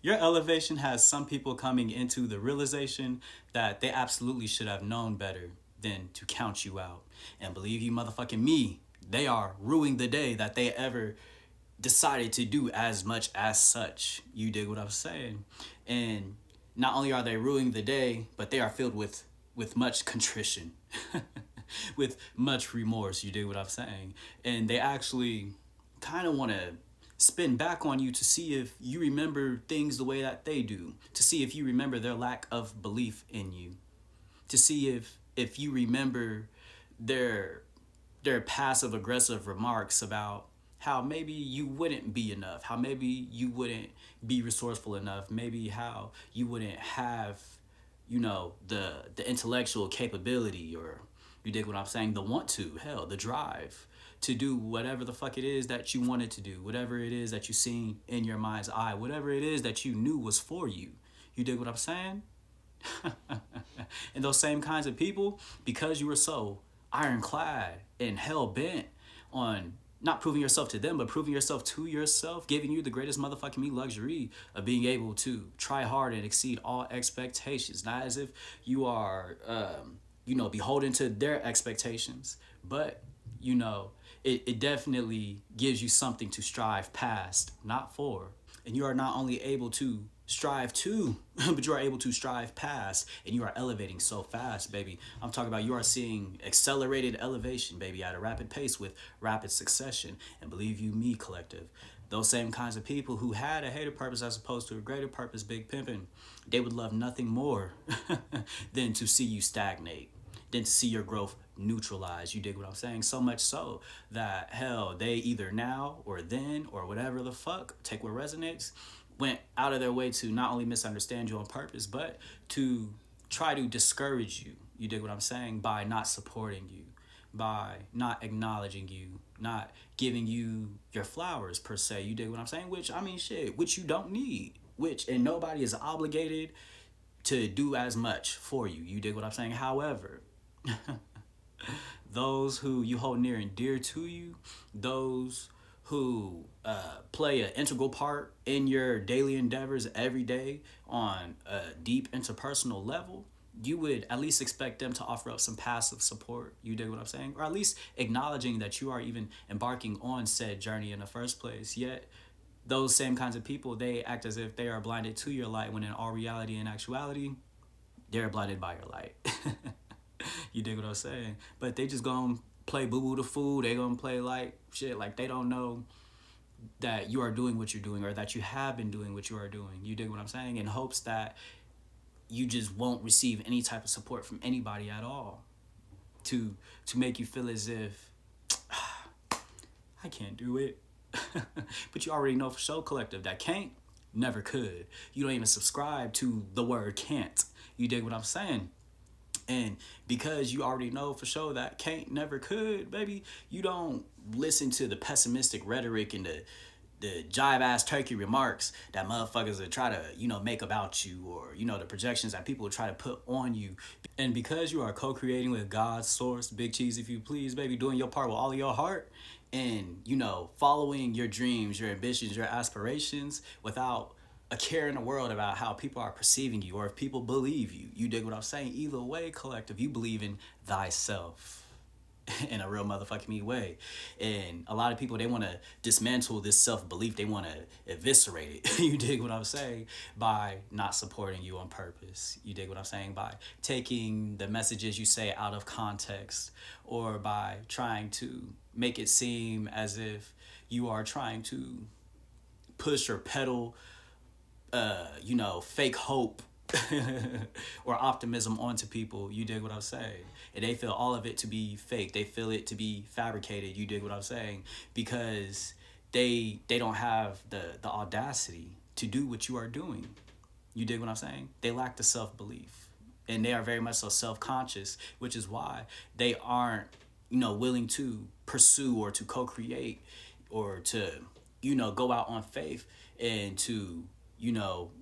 Your elevation has some people coming into the realization that they absolutely should have known better than to count you out. And believe you motherfucking me, they are ruining the day that they ever decided to do as much as such. You dig what I'm saying? And not only are they ruining the day, but they are filled with much contrition, with much remorse. You dig what I'm saying? And they actually kind of want to spin back on you to see if you remember things the way that they do, to see if you remember their lack of belief in you, to see if you remember their their passive aggressive remarks about how maybe you wouldn't be enough, how maybe you wouldn't be resourceful enough, maybe how you wouldn't have, the intellectual capability, or you dig what I'm saying, the want to, hell, the drive to do whatever the fuck it is that you wanted to do, whatever it is that you seen in your mind's eye, whatever it is that you knew was for you. You dig what I'm saying? And those same kinds of people, because you were so ironclad and hell bent on not proving yourself to them, but proving yourself to yourself, giving you the greatest motherfucking me luxury of being able to try hard and exceed all expectations. Not as if you are, beholden to their expectations, but, it definitely gives you something to strive past, not for. And you are not only able to strive to, but you are able to strive past, and you are elevating so fast, baby. I'm talking about you are seeing accelerated elevation, baby, at a rapid pace with rapid succession. And believe you me, collective, those same kinds of people who had a hater purpose as opposed to a greater purpose, big pimping, they would love nothing more than to see you stagnate, than to see your growth neutralized. You dig what I'm saying? So much so that hell, they either now or then or whatever the fuck, take what resonates, went out of their way to not only misunderstand you on purpose, but to try to discourage you. You dig what I'm saying? By not supporting you, by not acknowledging you, not giving you your flowers per se. You dig what I'm saying? Which, I mean, shit, which you don't need. Which, and nobody is obligated to do as much for you. You dig what I'm saying? However, those who you hold near and dear to you, those who play an integral part in your daily endeavors every day on a deep interpersonal level, you would at least expect them to offer up some passive support. You dig what I'm saying? Or at least acknowledging that you are even embarking on said journey in the first place. Yet, those same kinds of people, they act as if they are blinded to your light when in all reality and actuality, they're blinded by your light. You dig what I'm saying? But they just gonna play boo boo the fool. They gonna play like shit, like they don't know that you are doing what you're doing, or that you have been doing what you are doing. You dig what I'm saying? In hopes that you just won't receive any type of support from anybody at all, to make you feel as if I can't do it. But you already know for sure, collective, that can't never could. You don't even subscribe to the word can't. You dig what I'm saying? And because you already know for sure that can't never could, baby, you don't listen to the pessimistic rhetoric and the jive ass turkey remarks that motherfuckers will try to, make about you, or, the projections that people will try to put on you. And because you are co-creating with God's source, big cheese if you please, baby, doing your part with all of your heart, and, following your dreams, your ambitions, your aspirations without a care in the world about how people are perceiving you or if people believe you. You dig what I'm saying? Either way, collective, you believe in thyself in a real motherfucking me way. And a lot of people, they want to dismantle this self-belief. They want to eviscerate it. You dig what I'm saying? By not supporting you on purpose. You dig what I'm saying? By taking the messages you say out of context, or by trying to make it seem as if you are trying to push or peddle fake hope or optimism onto people. You dig what I'm saying? And they feel all of it to be fake. They feel it to be fabricated. You dig what I'm saying? Because they don't have the audacity to do what you are doing. You dig what I'm saying? They lack the self-belief. And they are very much so self-conscious, which is why they aren't, willing to pursue or to co-create or to, go out on faith and to,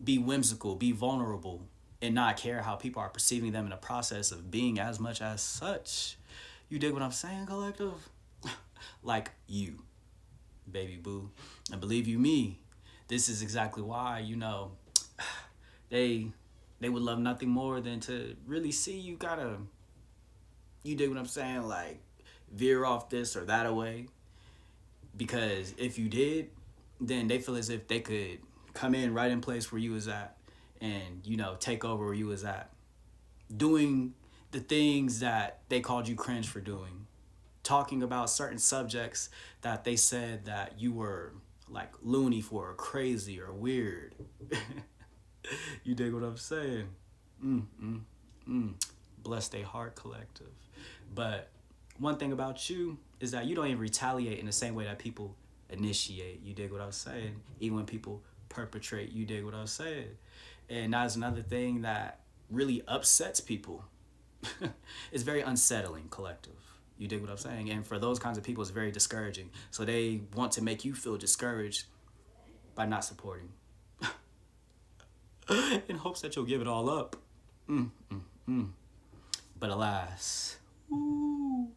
be whimsical, be vulnerable, and not care how people are perceiving them in the process of being as much as such. You dig what I'm saying, collective? Like you, baby boo. And believe you me, this is exactly why, They they would love nothing more than to really see you gotta, you dig what I'm saying, like veer off this or that away. Because if you did, then they feel as if they could come in right in place where you was at, and take over where you was at, doing the things that they called you cringe for doing, talking about certain subjects that they said that you were like loony for or crazy or weird. You dig what I'm saying? Mm, mm, mm. Bless they heart collective. But one thing about you is that you don't even retaliate in the same way that people initiate. You dig what I'm saying? Even when people perpetrate, you dig what I'm saying? And that's another thing that really upsets people. It's very unsettling, collective. You dig what I'm saying? And for those kinds of people, it's very discouraging. So they want to make you feel discouraged by not supporting in hopes that you'll give it all up. Mm, mm, mm. But alas, ooh,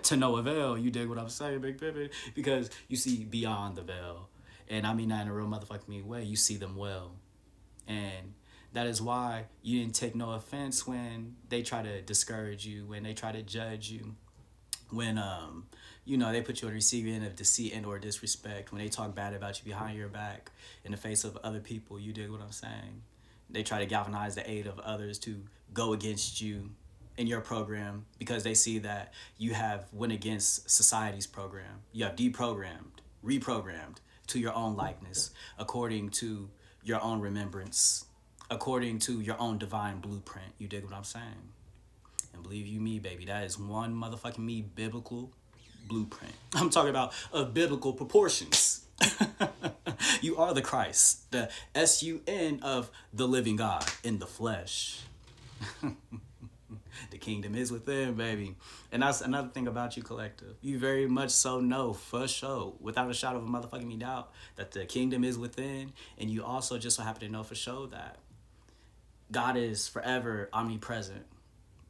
to no avail. You dig what I'm saying, Big Pippin? Because you see beyond the veil. And I mean that in a real motherfucking me way. You see them well. And that is why you didn't take no offense when they try to discourage you, when they try to judge you, when they put you on the receiving end of deceit and or disrespect, when they talk bad about you behind your back in the face of other people. You dig what I'm saying? They try to galvanize the aid of others to go against you in your program because they see that you have went against society's program. You have deprogrammed, reprogrammed to your own likeness, according to your own remembrance, according to your own divine blueprint. You dig what I'm saying? And believe you me, baby, that is one motherfucking me biblical blueprint. I'm talking about of biblical proportions. You are the Christ, the SUN of the living God in the flesh. The kingdom is within, baby. And that's another thing about you, collective. You very much so know, for sure, without a shadow of a motherfucking doubt, that the kingdom is within. And you also just so happen to know for sure that God is forever omnipresent.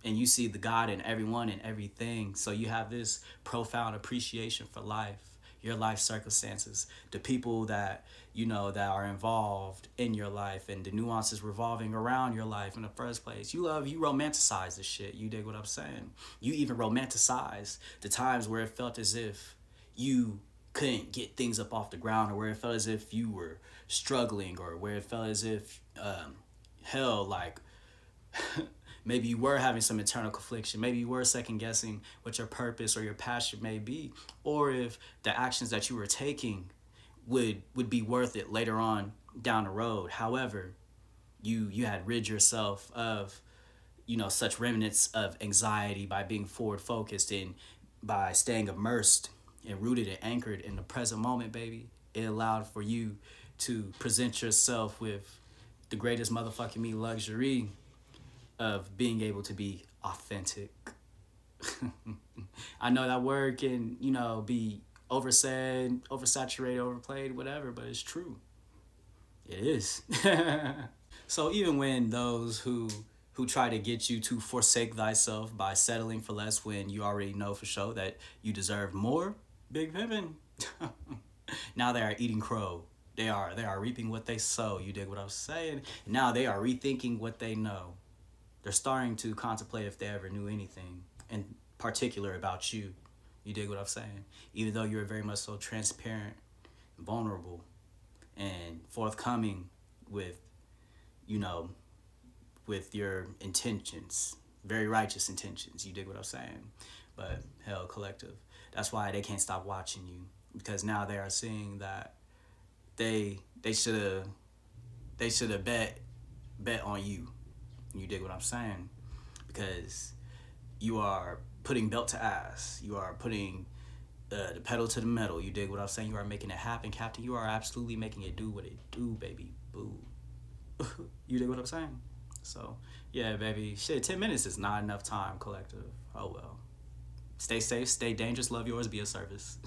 And you see the God in everyone and everything. So you have this profound appreciation for life, your life circumstances, the people that that are involved in your life, and the nuances revolving around your life in the first place. You romanticize this shit. You dig what I'm saying? You even romanticize the times where it felt as if you couldn't get things up off the ground, or where it felt as if you were struggling, or where it felt as if hell, like maybe you were having some internal confliction. Maybe you were second guessing what your purpose or your passion may be, or if the actions that you were taking would be worth it later on down the road. However, you had rid yourself of such remnants of anxiety by being forward focused and by staying immersed and rooted and anchored in the present moment, baby. It allowed for you to present yourself with the greatest motherfucking me luxury of being able to be authentic. I know that word can, be oversaid, oversaturated, overplayed, whatever, but it's true. It is. So even when those who try to get you to forsake thyself by settling for less when you already know for sure that you deserve more, Big Pimpin', now they are eating crow. They are reaping what they sow. You dig what I'm saying? Now they are rethinking what they know. They're starting to contemplate if they ever knew anything in particular about you. You dig what I'm saying? Even though you're very much so transparent, vulnerable, and forthcoming with, with your intentions, very righteous intentions. You dig what I'm saying? But hell, collective. That's why they can't stop watching you, because now they are seeing that they should have bet on you. You dig what I'm saying? Because you are putting belt to ass. You are putting the pedal to the metal. You dig what I'm saying? You are making it happen, Captain. You are absolutely making it do what it do, baby. Boo. You dig what I'm saying? So, yeah, baby. Shit, 10 minutes is not enough time, collective. Oh, well. Stay safe, stay dangerous, love yours, be a service.